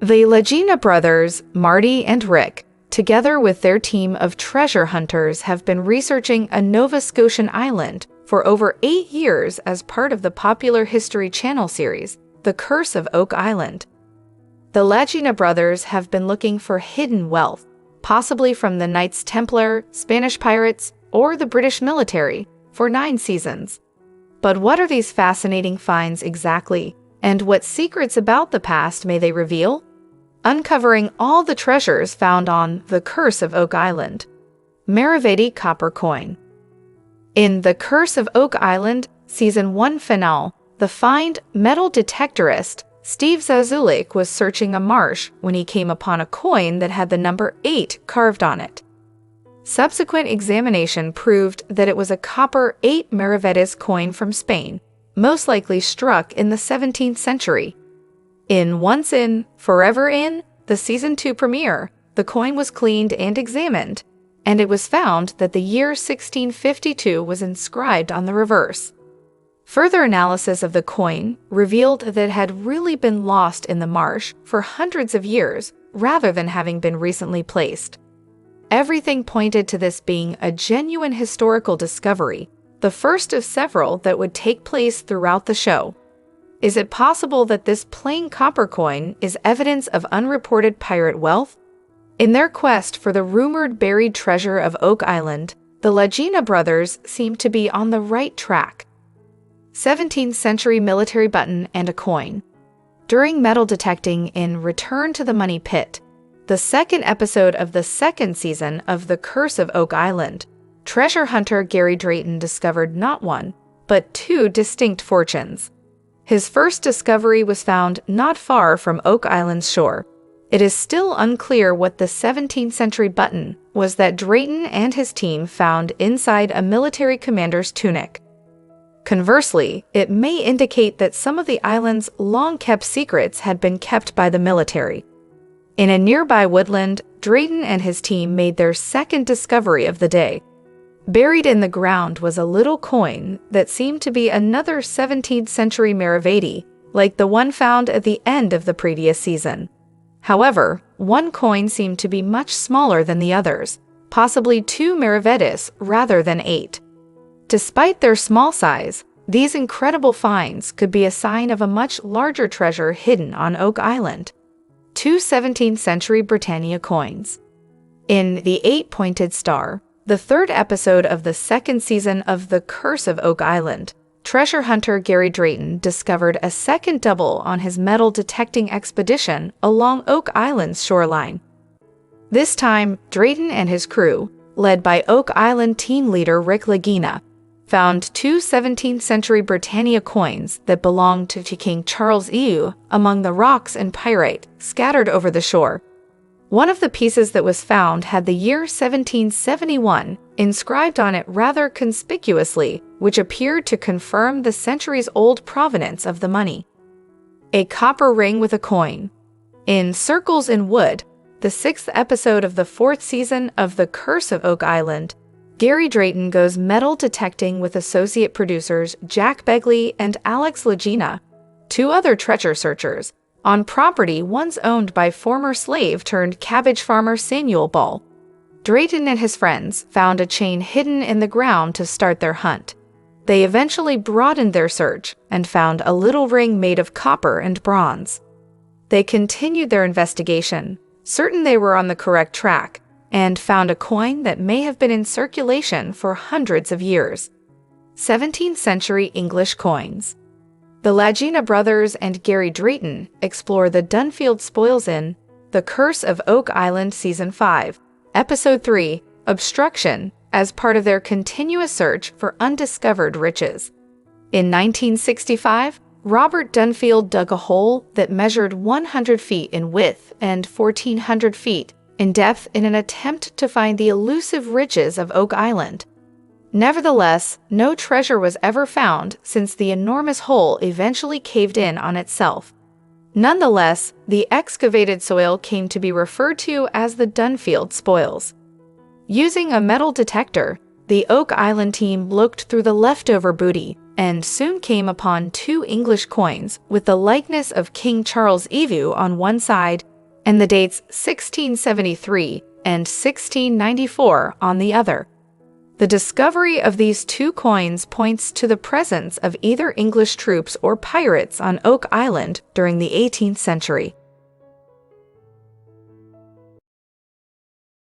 The Lagina brothers, Marty and Rick, together with their team of treasure hunters, have been researching a Nova Scotian island for over 8 years as part of the popular History Channel series, The Curse of Oak Island. The Lagina brothers have been looking for hidden wealth, possibly from the Knights Templar, Spanish pirates, or the British military, for 9 seasons. But what are these fascinating finds exactly, and what secrets about the past may they reveal? Uncovering all the treasures found on The Curse of Oak Island. Marave copper coin. In The Curse of Oak Island, Season 1 finale, the find metal detectorist Steve Zazulik was searching a marsh when he came upon a coin that had the number 8 carved on it. Subsequent examination proved that it was a copper 8 Maravedis coin from Spain, most likely struck in the 17th century. In Once In, Forever In, the Season 2 premiere, the coin was cleaned and examined, and it was found that the year 1652 was inscribed on the reverse. Further analysis of the coin revealed that it had really been lost in the marsh for hundreds of years rather than having been recently placed. Everything pointed to this being a genuine historical discovery, the first of several that would take place throughout the show. Is it possible that this plain copper coin is evidence of unreported pirate wealth? In their quest for the rumored buried treasure of Oak Island, the Lagina brothers seem to be on the right track. 17th century military button and a coin. During metal detecting in Return to the Money Pit, the second episode of the second season of The Curse of Oak Island, treasure hunter Gary Drayton discovered not one, but 2 distinct fortunes. His first discovery was found not far from Oak Island's shore. It is still unclear what the 17th century button was that Drayton and his team found inside a military commander's tunic. Conversely, it may indicate that some of the island's long-kept secrets had been kept by the military. In a nearby woodland, Drayton and his team made their second discovery of the day. Buried in the ground was a little coin that seemed to be another 17th century Maravedi, like the one found at the end of the previous season. However, one coin seemed to be much smaller than the others, possibly 2 Maravedis rather than 8. Despite their small size, these incredible finds could be a sign of a much larger treasure hidden on Oak Island. 2 17th century Britannia coins. In The 8-Pointed Star, the third episode of the second season of The Curse of Oak Island, treasure hunter Gary Drayton discovered a second double on his metal detecting expedition along Oak Island's shoreline. This time, Drayton and his crew, led by Oak Island team leader Rick Lagina, found 2 17th century Britannia coins that belonged to King Charles II among the rocks and pyrite scattered over the shore. One of the pieces that was found had the year 1771 inscribed on it rather conspicuously, which appeared to confirm the centuries-old provenance of the money. A copper ring with a coin. In Circles in Wood, the 6th episode of the 4th season of The Curse of Oak Island, Gary Drayton goes metal detecting with associate producers Jack Begley and Alex Lagina, 2 other treasure searchers, on property once owned by former slave-turned-cabbage farmer Samuel Ball. Drayton and his friends found a chain hidden in the ground to start their hunt. They eventually broadened their search and found a little ring made of copper and bronze. They continued their investigation, certain they were on the correct track, and found a coin that may have been in circulation for hundreds of years. 17th century English coins. The Lagina brothers and Gary Drayton explore the Dunfield spoils in The Curse of Oak Island Season 5, Episode 3, Obstruction, as part of their continuous search for undiscovered riches. In 1965, Robert Dunfield dug a hole that measured 100 feet in width and 1,400 feet in depth in an attempt to find the elusive riches of Oak Island. Nevertheless, no treasure was ever found since the enormous hole eventually caved in on itself. Nonetheless, the excavated soil came to be referred to as the Dunfield spoils. Using a metal detector, the Oak Island team looked through the leftover booty and soon came upon 2 English coins with the likeness of King Charles II on one side and the dates 1673 and 1694 on the other. The discovery of these two coins points to the presence of either English troops or pirates on Oak Island during the 18th century.